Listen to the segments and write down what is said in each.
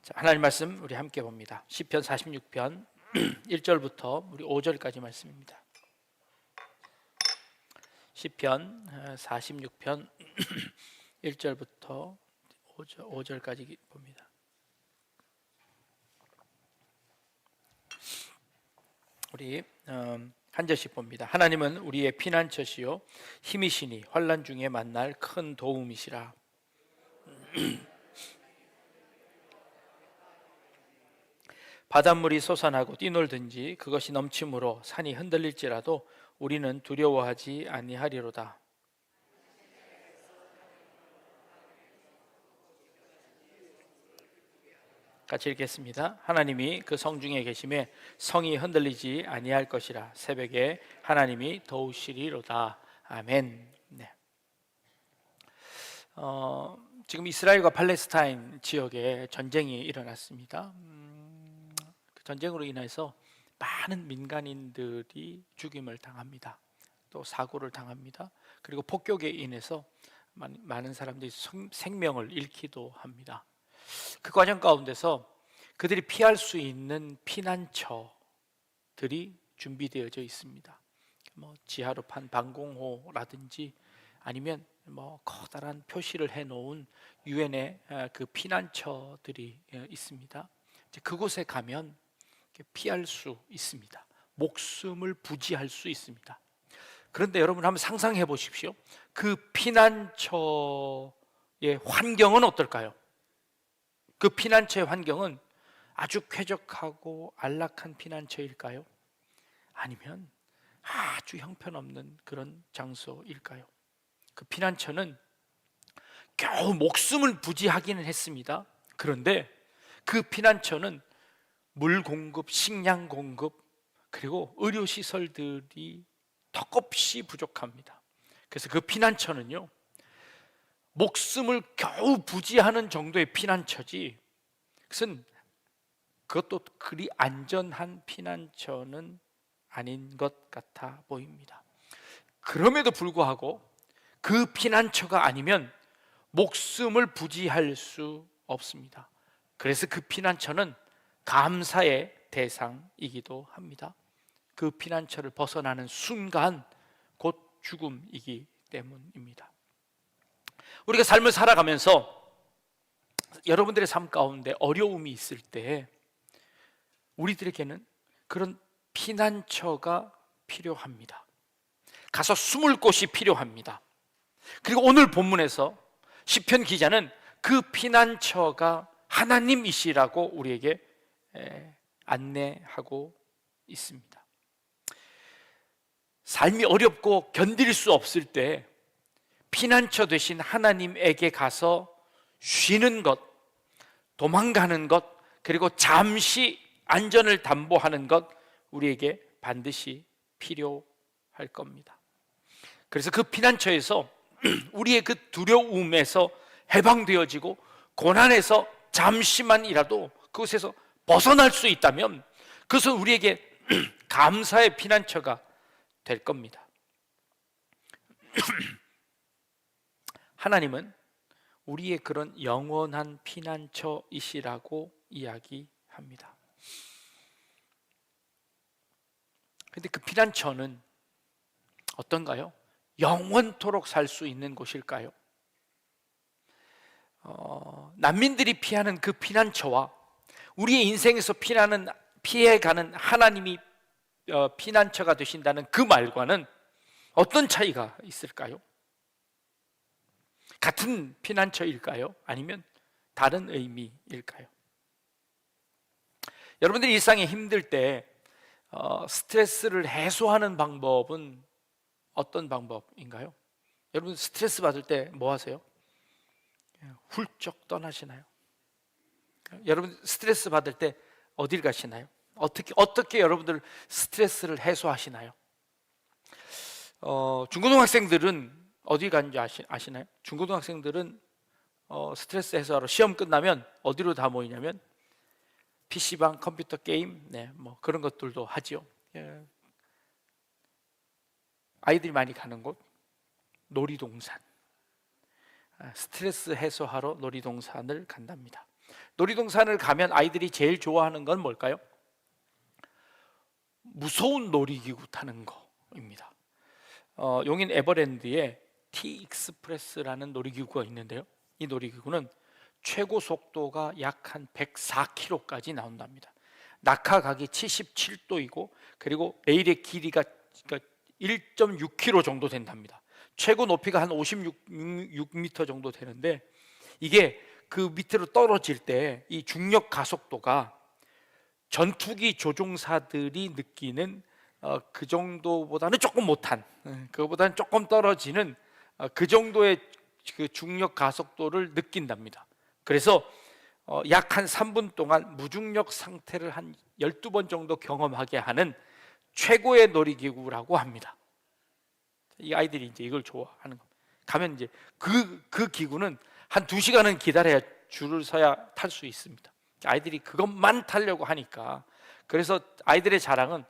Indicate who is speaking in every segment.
Speaker 1: 자, 하나님 말씀 우리 함께 봅니다. 시편 46편 1절부터 우리 5절까지 말씀입니다. 시편 46편 1절부터 5절까지 봅니다. 우리 한 절씩 봅니다. 하나님은 우리의 피난처시요 힘이시니 환난 중에 만날 큰 도움이시라. 바닷물이 솟아나고 뛰놀든지 그것이 넘침으로 산이 흔들릴지라도 우리는 두려워하지 아니하리로다. 같이 읽겠습니다. 하나님이 그 성중에 계심에 성이 흔들리지 아니할 것이라. 새벽에 하나님이 도우시리로다. 아멘. 네. 지금 이스라엘과 팔레스타인 지역에 전쟁이 일어났습니다. 그 전쟁으로 인해서 많은 민간인들이 죽임을 당합니다. 또 사고를 당합니다. 그리고 폭격에 인해서 많은 사람들이 생명을 잃기도 합니다. 그 과정 가운데서 그들이 피할 수 있는 피난처들이 준비되어져 있습니다. 지하로 판 방공호라든지 아니면 커다란 표시를 해놓은 유엔의 그 피난처들이 있습니다. 그곳에 가면 피할 수 있습니다. 목숨을 부지할 수 있습니다. 그런데 여러분 한번 상상해 보십시오. 그 피난처의 환경은 어떨까요? 그 피난처의 환경은 아주 쾌적하고 안락한 피난처일까요? 아니면 아주 형편없는 그런 장소일까요? 그 피난처는 겨우 목숨을 부지하기는 했습니다. 그런데 그 피난처는 물 공급, 식량 공급, 그리고 의료시설들이 턱없이 부족합니다. 그래서 그 피난처는요, 목숨을 겨우 부지하는 정도의 피난처지, 그것도 그리 안전한 피난처는 아닌 것 같아 보입니다. 그럼에도 불구하고 그 피난처가 아니면 목숨을 부지할 수 없습니다. 그래서 그 피난처는 감사의 대상이기도 합니다. 그 피난처를 벗어나는 순간 곧 죽음이기 때문입니다. 우리가 삶을 살아가면서 여러분들의 삶 가운데 어려움이 있을 때 우리들에게는 그런 피난처가 필요합니다. 가서 숨을 곳이 필요합니다. 그리고 오늘 본문에서 시편 기자는 그 피난처가 하나님이시라고 우리에게 안내하고 있습니다. 삶이 어렵고 견딜 수 없을 때 피난처 되신 하나님에게 가서 쉬는 것, 도망가는 것, 그리고 잠시 안전을 담보하는 것, 우리에게 반드시 필요할 겁니다. 그래서 그 피난처에서 우리의 그 두려움에서 해방되어지고 고난에서 잠시만이라도 그것에서 벗어날 수 있다면 그것은 우리에게 감사의 피난처가 될 겁니다. 하나님은 우리의 그런 영원한 피난처이시라고 이야기합니다. 그런데 그 피난처는 어떤가요? 영원토록 살 수 있는 곳일까요? 난민들이 피하는 그 피난처와 우리의 인생에서 피해가는 하나님이 피난처가 되신다는 그 말과는 어떤 차이가 있을까요? 같은 피난처일까요? 아니면 다른 의미일까요? 여러분들이 일상에 힘들 때 스트레스를 해소하는 방법은 어떤 방법인가요? 여러분 스트레스 받을 때 뭐 하세요? 훌쩍 떠나시나요? 여러분 스트레스 받을 때 어딜 가시나요? 어떻게 여러분들 스트레스를 해소하시나요? 중고등학생들은 어디 가는지 아시나요? 중고등학생들은 스트레스 해소하러 시험 끝나면 어디로 다 모이냐면 PC방, 컴퓨터 게임, 그런 것들도 하지요. 아이들이 많이 가는 곳, 놀이동산. 스트레스 해소하러 놀이동산을 간답니다. 놀이동산을 가면 아이들이 제일 좋아하는 건 뭘까요? 무서운 놀이기구 타는 거입니다. 용인 에버랜드에 T-익스프레스라는 놀이기구가 있는데요, 이 놀이기구는 최고 속도가 약 한 104km까지 나온답니다. 낙하각이 77도이고 그리고 레일의 길이가 1.6km 정도 된답니다. 최고 높이가 한 56m 정도 되는데, 이게 그 밑으로 떨어질 때 이 중력 가속도가 전투기 조종사들이 느끼는 그 정도보다는 조금 못한, 그거보다는 조금 떨어지는 그 정도의 그 중력 가속도를 느낀답니다. 그래서 약 한 3분 동안 무중력 상태를 한 12번 정도 경험하게 하는 최고의 놀이기구라고 합니다. 이 아이들이 이제 이걸 좋아하는 겁니다. 가면 이제 그 기구는 한 2시간은 기다려야, 줄을 서야 탈 수 있습니다. 아이들이 그것만 타려고 하니까. 그래서 아이들의 자랑은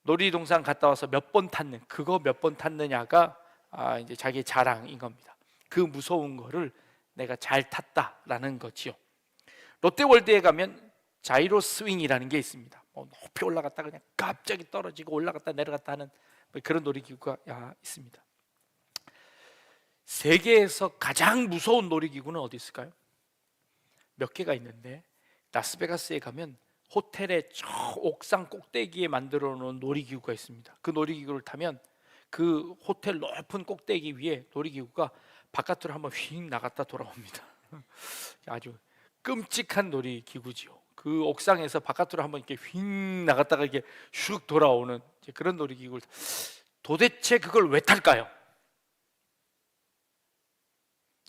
Speaker 1: 놀이동산 갔다 와서 몇 번 탔는, 그거 몇 번 탔느냐가 이제 자기의 자랑인 겁니다. 그 무서운 거를 내가 잘 탔다라는 거지요. 롯데월드에 가면 자이로 스윙이라는 게 있습니다. 높이 올라갔다 그냥 갑자기 떨어지고 올라갔다 내려갔다 하는 그런 놀이기구가 있습니다. 세계에서 가장 무서운 놀이기구는 어디 있을까요? 몇 개가 있는데, 라스베가스에 가면 호텔의 저 옥상 꼭대기에 만들어 놓은 놀이기구가 있습니다. 그 놀이기구를 타면 그 호텔 높은 꼭대기 위에 놀이기구가 바깥으로 한번 휙 나갔다 돌아옵니다. 아주 끔찍한 놀이기구지요. 그 옥상에서 바깥으로 한번 이렇게 휙 나갔다가 이렇게 슉 돌아오는 그런 놀이기구를, 도대체 그걸 왜 탈까요?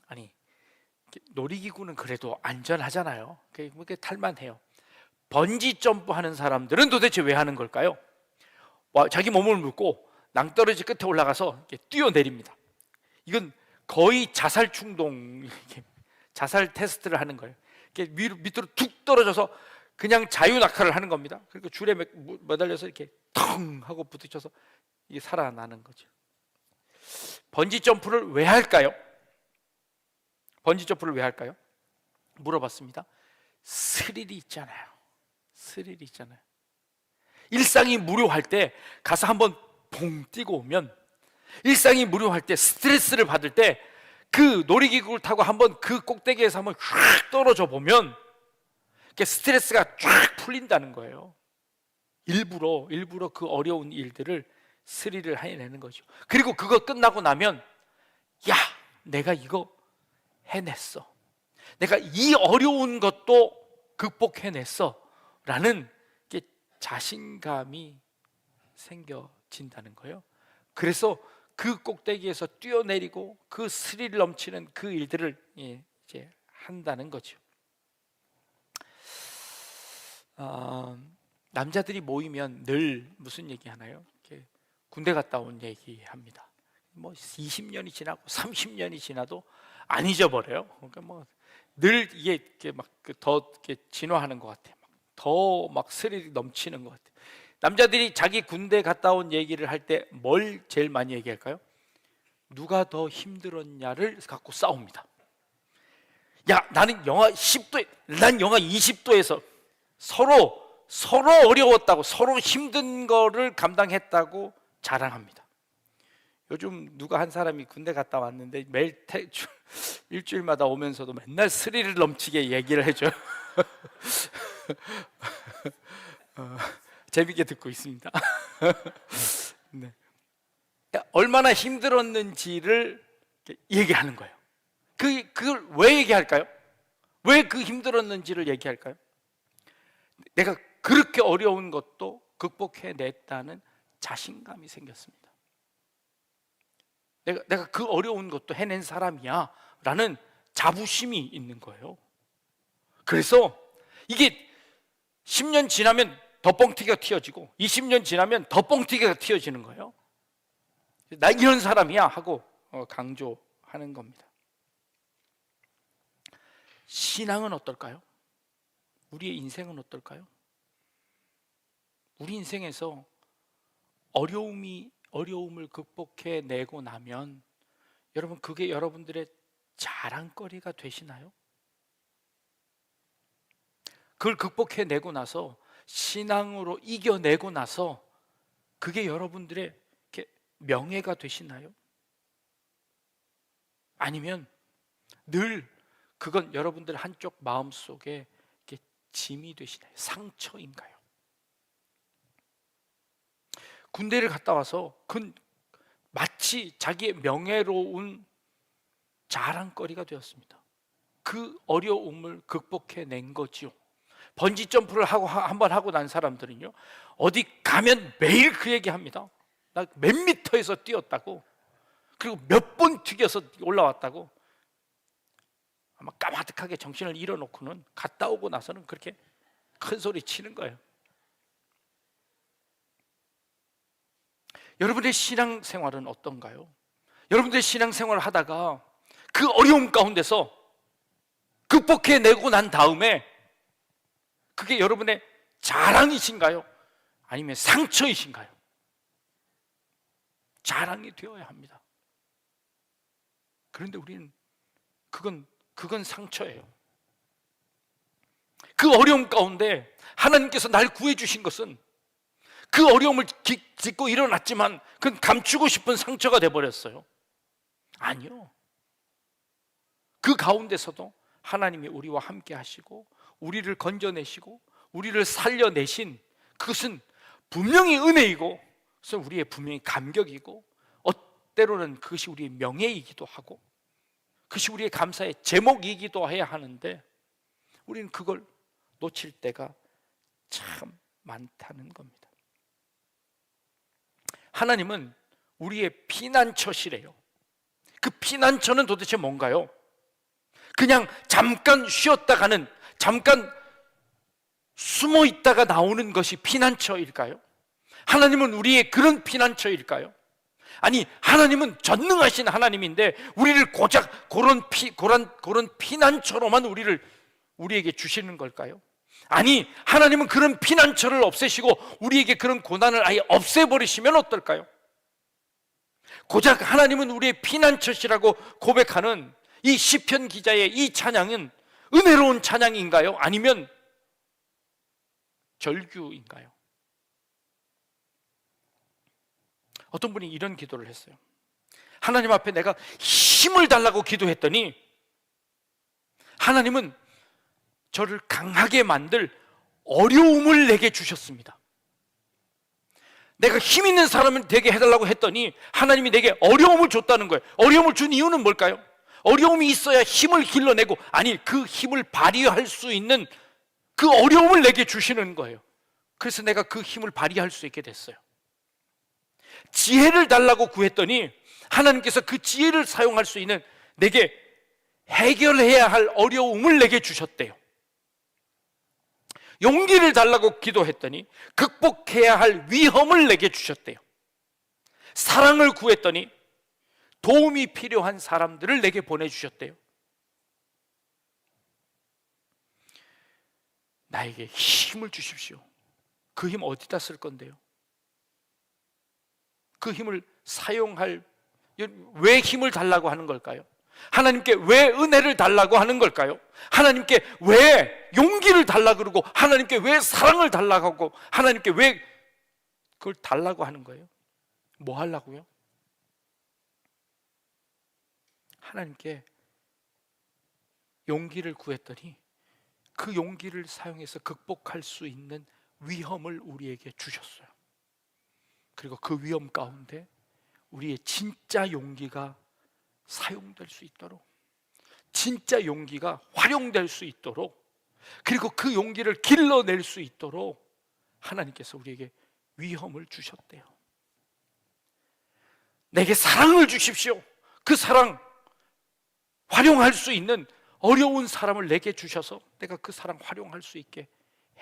Speaker 1: 아니, 놀이기구는 그래도 안전하잖아요. 그게 탈만해요. 번지 점프 하는 사람들은 도대체 왜 하는 걸까요? 자기 몸을 묶고 낭떠러지 끝에 올라가서 이렇게 뛰어내립니다. 이건 거의 자살 충동, 자살 테스트를 하는 거예요. 이렇게 밑으로 툭 떨어져서 그냥 자유 낙하를 하는 겁니다. 그리고 줄에 매달려서 이렇게 텅 하고 부딪혀서 이게 살아나는 거죠. 번지 점프를 왜 할까요? 번지 점프를 왜 할까요? 물어봤습니다. 스릴이 있잖아요. 스릴이 있잖아요. 일상이 무료할 때 가서 한번 퐁 뛰고 오면, 일상이 무료할 때 스트레스를 받을 때 그 놀이기구를 타고 한번 그 꼭대기에서 한번 휙 떨어져 보면 스트레스가 쫙 풀린다는 거예요. 일부러 그 어려운 일들을 스릴을 해내는 거죠. 그리고 그거 끝나고 나면, 야, 내가 이거 해냈어, 내가 이 어려운 것도 극복해냈어 라는 자신감이 생겨진다는 거예요. 그래서 그 꼭대기에서 뛰어내리고 그 스릴 넘치는 그 일들을 이제 한다는 거죠. 남자들이 모이면 늘 무슨 얘기 하나요? 군대 갔다 온 얘기 합니다. 20년이 지나고 30년이 지나도 안 잊어버려요. 그러니까 늘 이게 더 진화하는 것 같아요. 더 스릴이 넘치는 것 같아요. 남자들이 자기 군대 갔다 온 얘기를 할 때 뭘 제일 많이 얘기할까요? 누가 더 힘들었냐를 갖고 싸웁니다. 야, 나는 영하 10도에, 난 영하 20도에서 서로 어려웠다고, 서로 힘든 거를 감당했다고 자랑합니다. 요즘 누가 한 사람이 군대 갔다 왔는데 매일 일주일마다 오면서도 맨날 스릴을 넘치게 얘기를 해줘요. 재밌게 듣고 있습니다. 네. 얼마나 힘들었는지를 얘기하는 거예요. 그걸 왜 얘기할까요? 왜 그 힘들었는지를 얘기할까요? 내가 그렇게 어려운 것도 극복해냈다는 자신감이 생겼습니다. 내가 그 어려운 것도 해낸 사람이야 라는 자부심이 있는 거예요. 그래서 이게 10년 지나면 더 뻥튀기가 튀어지고 20년 지나면 더 뻥튀기가 튀어지는 거예요. 나 이런 사람이야 하고 강조하는 겁니다. 신앙은 어떨까요? 우리의 인생은 어떨까요? 우리 인생에서 어려움을 극복해내고 나면 여러분, 그게 여러분들의 자랑거리가 되시나요? 그걸 극복해내고 나서 신앙으로 이겨내고 나서 그게 여러분들의 이렇게 명예가 되시나요? 아니면 늘 그건 여러분들 한쪽 마음속에 이렇게 짐이 되시나요? 상처인가요? 군대를 갔다 와서 그건 마치 자기의 명예로운 자랑거리가 되었습니다. 그 어려움을 극복해낸 거지요. 번지 점프를 한번 하고 난 사람들은요, 어디 가면 매일 그 얘기합니다. 나 몇 미터에서 뛰었다고, 그리고 몇 번 튀겨서 올라왔다고. 아마 까마득하게 정신을 잃어놓고는 갔다 오고 나서는 그렇게 큰 소리 치는 거예요. 여러분의 신앙생활은 어떤가요? 여러분들의 신앙생활을 하다가 그 어려움 가운데서 극복해내고 난 다음에 그게 여러분의 자랑이신가요? 아니면 상처이신가요? 자랑이 되어야 합니다. 그런데 우리는 그건 상처예요. 그 어려움 가운데 하나님께서 날 구해주신 것은 그 어려움을 딛고 일어났지만 그건 감추고 싶은 상처가 돼버렸어요. 아니요. 그 가운데서도 하나님이 우리와 함께 하시고 우리를 건져내시고 우리를 살려내신 그것은 분명히 은혜이고, 그것은 우리의 분명히 감격이고, 때로는 그것이 우리의 명예이기도 하고 그것이 우리의 감사의 제목이기도 해야 하는데, 우리는 그걸 놓칠 때가 참 많다는 겁니다. 하나님은 우리의 피난처시래요. 그 피난처는 도대체 뭔가요? 그냥 잠깐 쉬었다 가는, 잠깐 숨어 있다가 나오는 것이 피난처일까요? 하나님은 우리의 그런 피난처일까요? 아니, 하나님은 전능하신 하나님인데 우리를 고작 그런 피난처로만 우리에게 주시는 걸까요? 아니, 하나님은 그런 피난처를 없애시고 우리에게 그런 고난을 아예 없애버리시면 어떨까요? 고작 하나님은 우리의 피난처시라고 고백하는 이 시편 기자의 이 찬양은 은혜로운 찬양인가요? 아니면 절규인가요? 어떤 분이 이런 기도를 했어요. 하나님 앞에 내가 힘을 달라고 기도했더니 하나님은 저를 강하게 만들 어려움을 내게 주셨습니다. 내가 힘 있는 사람을 되게 해달라고 했더니 하나님이 내게 어려움을 줬다는 거예요. 어려움을 준 이유는 뭘까요? 어려움이 있어야 힘을 길러내고, 아니, 그 힘을 발휘할 수 있는 그 어려움을 내게 주시는 거예요. 그래서 내가 그 힘을 발휘할 수 있게 됐어요. 지혜를 달라고 구했더니 하나님께서 그 지혜를 사용할 수 있는, 내게 해결해야 할 어려움을 내게 주셨대요. 용기를 달라고 기도했더니 극복해야 할 위험을 내게 주셨대요. 사랑을 구했더니 도움이 필요한 사람들을 내게 보내주셨대요. 나에게 힘을 주십시오. 그 힘 어디다 쓸 건데요? 그 힘을 왜 힘을 달라고 하는 걸까요? 하나님께 왜 은혜를 달라고 하는 걸까요? 하나님께 왜 용기를 달라고 그러고, 하나님께 왜 사랑을 달라고 하고, 하나님께 왜 그걸 달라고 하는 거예요? 뭐 하려고요? 하나님께 용기를 구했더니 그 용기를 사용해서 극복할 수 있는 위험을 우리에게 주셨어요. 그리고 그 위험 가운데 우리의 진짜 용기가 사용될 수 있도록, 진짜 용기가 활용될 수 있도록, 그리고 그 용기를 길러낼 수 있도록 하나님께서 우리에게 위험을 주셨대요. 내게 사랑을 주십시오. 그 사랑 활용할 수 있는 어려운 사람을 내게 주셔서 내가 그 사랑 활용할 수 있게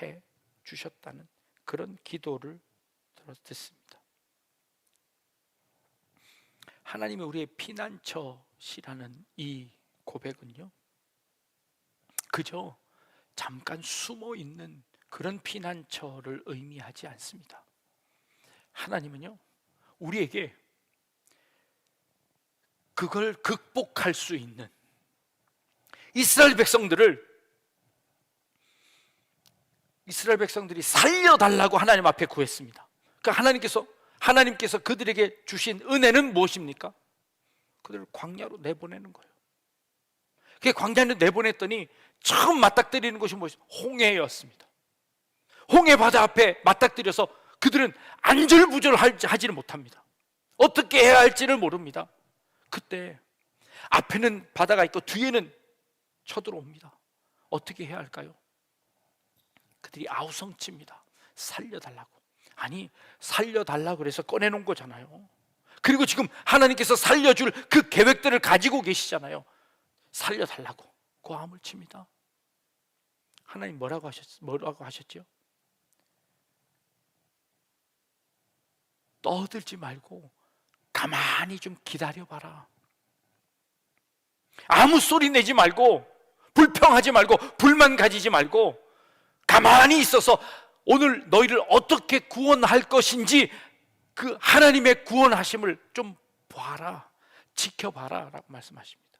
Speaker 1: 해 주셨다는 그런 기도를 듣습니다. 하나님이 우리의 피난처시라는 이 고백은요, 그저 잠깐 숨어 있는 그런 피난처를 의미하지 않습니다. 하나님은요, 우리에게 그걸 극복할 수 있는, 이스라엘 백성들을 이스라엘 백성들이 살려달라고 하나님 앞에 구했습니다. 그러니까 하나님께서 그들에게 주신 은혜는 무엇입니까? 그들을 광야로 내보내는 거예요. 그 광야로 내보냈더니 처음 맞닥뜨리는 것이 무엇이죠? 홍해였습니다. 홍해 바다 앞에 맞닥뜨려서 그들은 안절부절하지를 못합니다. 어떻게 해야 할지를 모릅니다. 그때 앞에는 바다가 있고 뒤에는 쳐들어옵니다. 어떻게 해야 할까요? 그들이 아우성칩니다. 살려달라고. 아니, 살려달라고 그래서 꺼내놓은 거잖아요. 그리고 지금 하나님께서 살려줄 그 계획들을 가지고 계시잖아요. 살려달라고 고함을 칩니다. 하나님 뭐라고 하셨죠? 떠들지 말고 가만히 좀 기다려봐라. 아무 소리 내지 말고, 불평하지 말고, 불만 가지지 말고 가만히 있어서 오늘 너희를 어떻게 구원할 것인지 그 하나님의 구원하심을 좀 봐라, 지켜봐라 라고 말씀하십니다.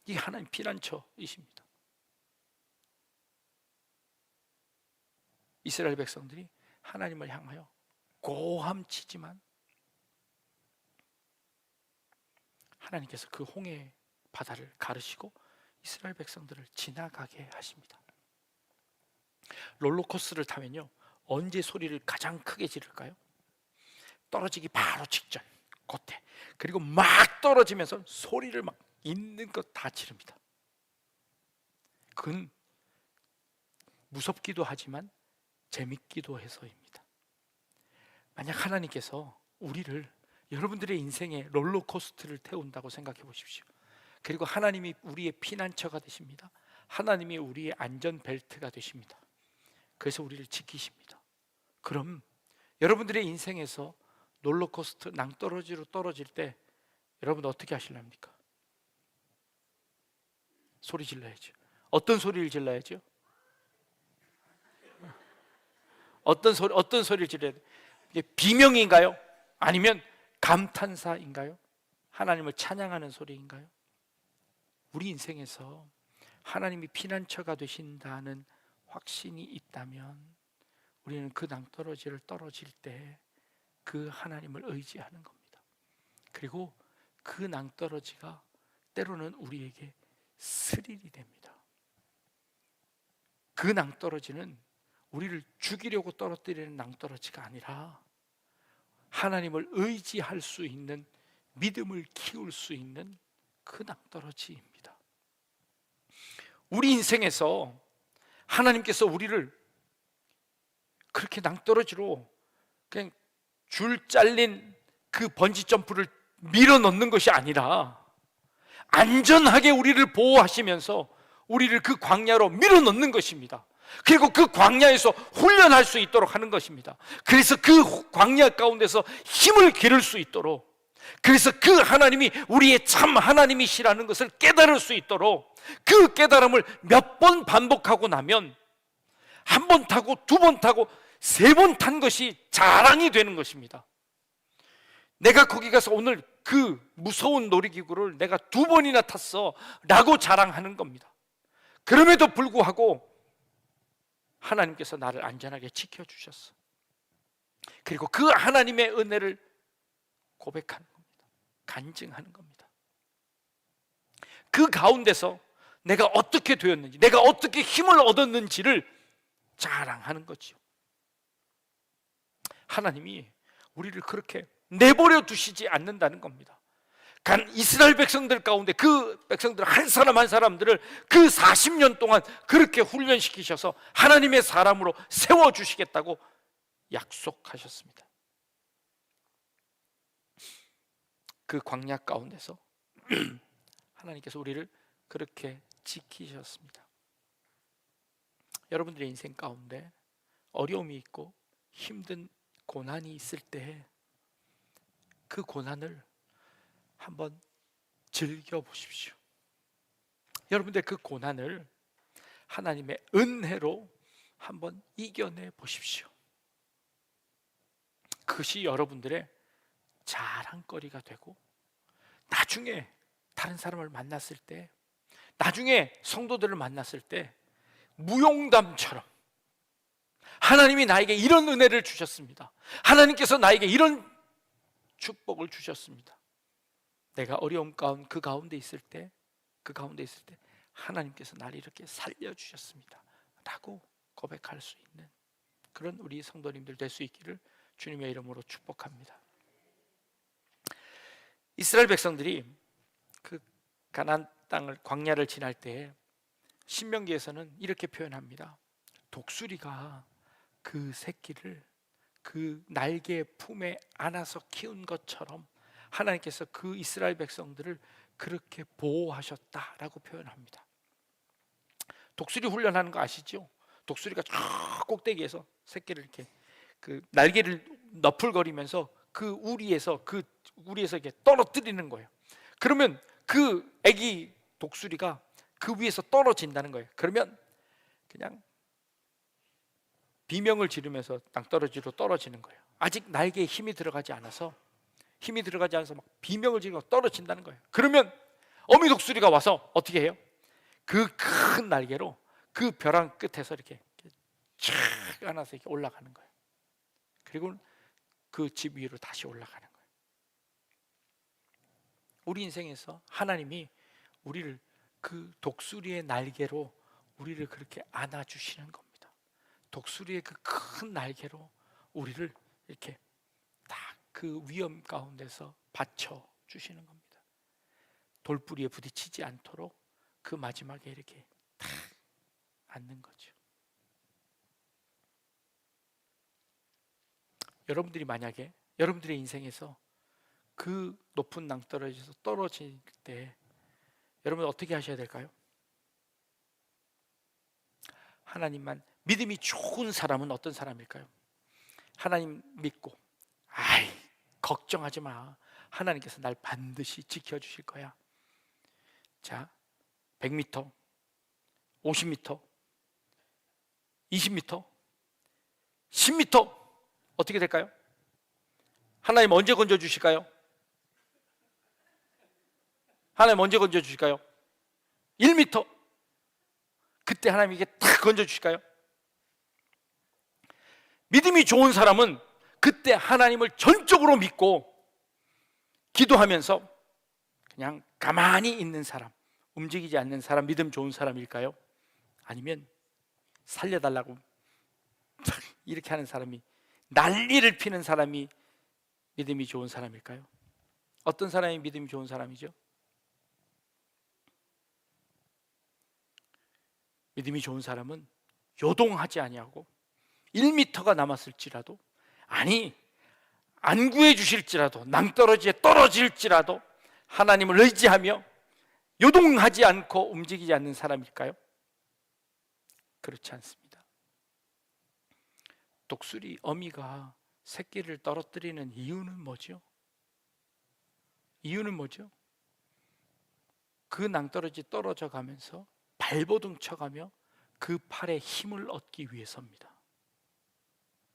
Speaker 1: 이 하나님 피난처이십니다. 이스라엘 백성들이 하나님을 향하여 고함치지만 하나님께서 그 홍해 바다를 가르시고 이스라엘 백성들을 지나가게 하십니다. 롤러코스터를 타면요, 언제 소리를 가장 크게 지를까요? 떨어지기 바로 직전, 그때. 그리고 막 떨어지면서 소리를 막 있는 것 다 지릅니다. 그건 무섭기도 하지만 재밌기도 해서입니다. 만약 하나님께서 우리를 여러분들의 인생에 롤러코스터를 태운다고 생각해 보십시오. 그리고 하나님이 우리의 피난처가 되십니다. 하나님이 우리의 안전벨트가 되십니다. 그래서 우리를 지키십니다. 그럼 여러분들의 인생에서 롤러코스터 낭떠러지로 떨어질 때 여러분 어떻게 하실랍니까? 소리 질러야죠. 어떤 소리를 질러야죠? 어떤 소리를 질러야 돼요? 이게 비명인가요? 아니면 감탄사인가요? 하나님을 찬양하는 소리인가요? 우리 인생에서 하나님이 피난처가 되신다는 확신이 있다면 우리는 그 낭떠러지를 떨어질 때 그 하나님을 의지하는 겁니다. 그리고 그 낭떠러지가 때로는 우리에게 스릴이 됩니다. 그 낭떠러지는 우리를 죽이려고 떨어뜨리는 낭떠러지가 아니라 하나님을 의지할 수 있는, 믿음을 키울 수 있는 그 낭떠러지입니다. 우리 인생에서 하나님께서 우리를 그렇게 낭떠러지로 그냥 줄 잘린 그 번지 점프를 밀어 넣는 것이 아니라 안전하게 우리를 보호하시면서 우리를 그 광야로 밀어 넣는 것입니다. 그리고 그 광야에서 훈련할 수 있도록 하는 것입니다. 그래서 그 광야 가운데서 힘을 기를 수 있도록, 그래서 그 하나님이 우리의 참 하나님이시라는 것을 깨달을 수 있도록 그 깨달음을 몇 번 반복하고 나면 한 번 타고 두 번 타고 세 번 탄 것이 자랑이 되는 것입니다. 내가 거기 가서 오늘 그 무서운 놀이기구를 내가 두 번이나 탔어 라고 자랑하는 겁니다. 그럼에도 불구하고 하나님께서 나를 안전하게 지켜주셨어. 그리고 그 하나님의 은혜를 고백하는 겁니다. 간증하는 겁니다. 그 가운데서 내가 어떻게 되었는지, 내가 어떻게 힘을 얻었는지를 자랑하는 거죠. 하나님이 우리를 그렇게 내버려 두시지 않는다는 겁니다. 이스라엘 백성들 가운데 그 백성들 한 사람 한 사람들을 그 40년 동안 그렇게 훈련시키셔서 하나님의 사람으로 세워주시겠다고 약속하셨습니다. 그 광야 가운데서 하나님께서 우리를 그렇게 지키셨습니다. 여러분들의 인생 가운데 어려움이 있고 힘든 고난이 있을 때 그 고난을 한번 즐겨보십시오. 여러분들 그 고난을 하나님의 은혜로 한번 이겨내 보십시오. 그것이 여러분들의 자랑거리가 되고 나중에 다른 사람을 만났을 때, 나중에 성도들을 만났을 때 무용담처럼 하나님이 나에게 이런 은혜를 주셨습니다. 하나님께서 나에게 이런 축복을 주셨습니다. 내가 어려움 가운데 그 가운데 있을 때 하나님께서 나를 이렇게 살려주셨습니다 라고 고백할 수 있는 그런 우리 성도님들 될 수 있기를 주님의 이름으로 축복합니다. 이스라엘 백성들이 그 가나안 땅을 광야를 지날 때 신명기에서는 이렇게 표현합니다. 독수리가 그 새끼를 그 날개 품에 안아서 키운 것처럼 하나님께서 그 이스라엘 백성들을 그렇게 보호하셨다라고 표현합니다. 독수리 훈련하는 거 아시죠? 독수리가 저 꼭대기에서 새끼를 이렇게 그 날개를 너풀거리면서 그 우리에서 이렇게 떨어뜨리는 거예요. 그러면 그 애기 독수리가 그 위에서 떨어진다는 거예요. 그러면 그냥 비명을 지르면서 땅떨어지로 떨어지는 거예요. 아직 날개에 힘이 들어가지 않아서 막 비명을 지르고 떨어진다는 거예요. 그러면 어미 독수리가 와서 어떻게 해요? 그 큰 날개로 그 벼랑 끝에서 이렇게 쫙 안아서 이렇게 올라가는 거예요. 그리고 그 집 위로 다시 올라가는 거예요. 우리 인생에서 하나님이 우리를 그 독수리의 날개로 우리를 그렇게 안아주시는 겁니다. 독수리의 그 큰 날개로 우리를 이렇게 딱 그 위험 가운데서 받쳐 주시는 겁니다. 돌부리에 부딪히지 않도록 그 마지막에 이렇게 딱 앉는 거죠. 여러분들이 만약에 여러분들의 인생에서 그 높은 낭떠러지에서 떨어질 때 여러분 어떻게 하셔야 될까요? 하나님만 믿음이 좋은 사람은 어떤 사람일까요? 하나님 믿고 걱정하지 마. 하나님께서 날 반드시 지켜주실 거야. 자, 100m, 50m, 20m, 10m 어떻게 될까요? 하나님 언제 건져주실까요? 하나님 언제 건져주실까요? 1m 그때 하나님 이게 딱 건져주실까요? 믿음이 좋은 사람은 그때 하나님을 전적으로 믿고 기도하면서 그냥 가만히 있는 사람, 움직이지 않는 사람, 믿음 좋은 사람일까요? 아니면 살려달라고 이렇게 하는 사람이, 난리를 피는 사람이 믿음이 좋은 사람일까요? 어떤 사람이 믿음이 좋은 사람이죠? 믿음이 좋은 사람은 요동하지 아니하고 1m가 남았을지라도, 아니 안 구해주실지라도, 낭떠러지에 떨어질지라도 하나님을 의지하며 요동하지 않고 움직이지 않는 사람일까요? 그렇지 않습니다. 독수리 어미가 새끼를 떨어뜨리는 이유는 뭐죠? 이유는 뭐죠? 그 낭떠러지 떨어져 가면서 발버둥 쳐가며 그 팔에 힘을 얻기 위해서입니다.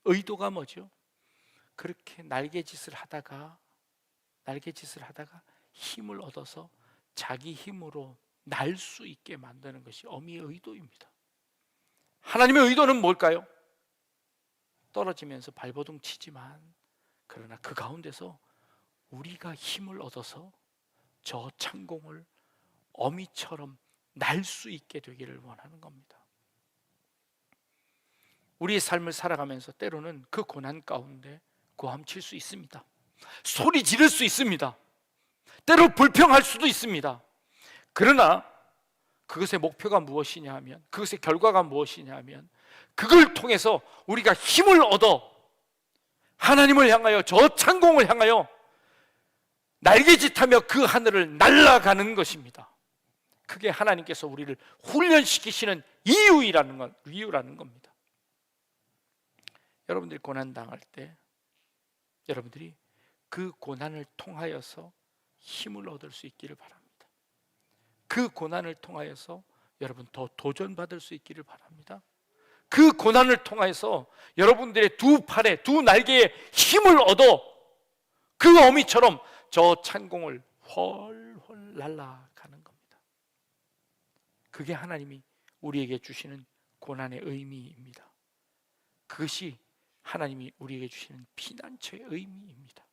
Speaker 1: 의도가 뭐죠? 그렇게 날개짓을 하다가 힘을 얻어서 자기 힘으로 날 수 있게 만드는 것이 어미의 의도입니다. 하나님의 의도는 뭘까요? 떨어지면서 발버둥 치지만 그러나 그 가운데서 우리가 힘을 얻어서 저 창공을 어미처럼 날 수 있게 되기를 원하는 겁니다. 우리의 삶을 살아가면서 때로는 그 고난 가운데 고함칠 수 있습니다. 소리 지를 수 있습니다. 때로 불평할 수도 있습니다. 그러나 그것의 목표가 무엇이냐 하면, 그것의 결과가 무엇이냐 하면, 그걸 통해서 우리가 힘을 얻어 하나님을 향하여, 저 창공을 향하여 날개짓하며 그 하늘을 날아가는 것입니다. 그게 하나님께서 우리를 훈련시키시는 이유라는 겁니다. 여러분들이 고난당할 때 여러분들이 그 고난을 통하여서 힘을 얻을 수 있기를 바랍니다. 그 고난을 통하여서 여러분 더 도전받을 수 있기를 바랍니다. 그 고난을 통하여서 여러분들의 두 팔에, 두 날개에 힘을 얻어 그 어미처럼 저 창공을 훨훨 날아가는 겁니다. 그게 하나님이 우리에게 주시는 고난의 의미입니다. 그것이 하나님이 우리에게 주시는 피난처의 의미입니다.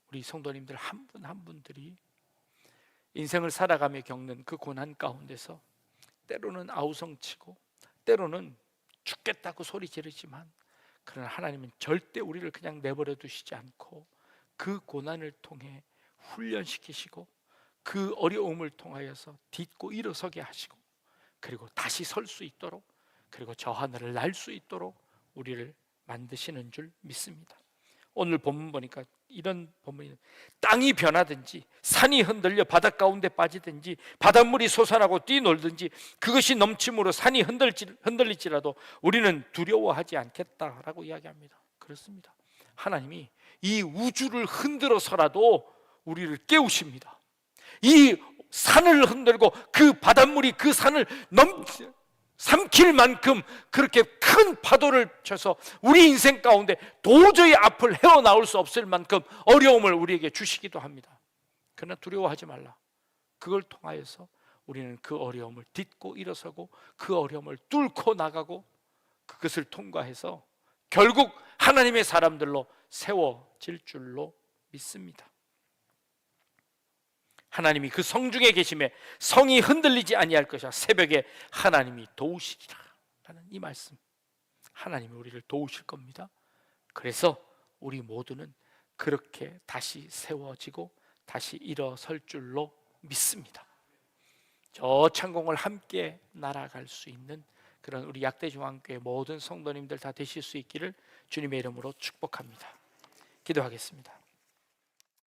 Speaker 1: 우리 성도님들 한 분 한 분들이 인생을 살아가며 겪는 그 고난 가운데서 때로는 아우성치고 때로는 죽겠다고 소리 지르지만, 그러나 하나님은 절대 우리를 그냥 내버려 두시지 않고 그 고난을 통해 훈련시키시고 그 어려움을 통하여서 딛고 일어서게 하시고, 그리고 다시 설 수 있도록, 그리고 저 하늘을 날 수 있도록 우리를 만드시는 줄 믿습니다. 오늘 본문 보니까 이런 본문이, 땅이 변하든지 산이 흔들려 바닷 가운데 빠지든지 바닷물이 솟아나고 뛰놀든지 그것이 넘침으로 산이 흔들릴지라도 우리는 두려워하지 않겠다라고 이야기합니다. 그렇습니다. 하나님이 이 우주를 흔들어서라도 우리를 깨우십니다. 이 산을 흔들고 그 바닷물이 그 산을 삼킬 만큼 그렇게 큰 파도를 쳐서 우리 인생 가운데 도저히 앞을 헤어나올 수 없을 만큼 어려움을 우리에게 주시기도 합니다. 그러나 두려워하지 말라. 그걸 통하여서 우리는 그 어려움을 딛고 일어서고 그 어려움을 뚫고 나가고 그것을 통과해서 결국 하나님의 사람들로 세워질 줄로 믿습니다. 하나님이 그 성중에 계심에 성이 흔들리지 아니할 것이야. 새벽에 하나님이 도우시리라 라는 이 말씀, 하나님이 우리를 도우실 겁니다. 그래서 우리 모두는 그렇게 다시 세워지고 다시 일어설 줄로 믿습니다. 저 창공을 함께 날아갈 수 있는 그런 우리 약대중앙교회 모든 성도님들 다 되실 수 있기를 주님의 이름으로 축복합니다. 기도하겠습니다.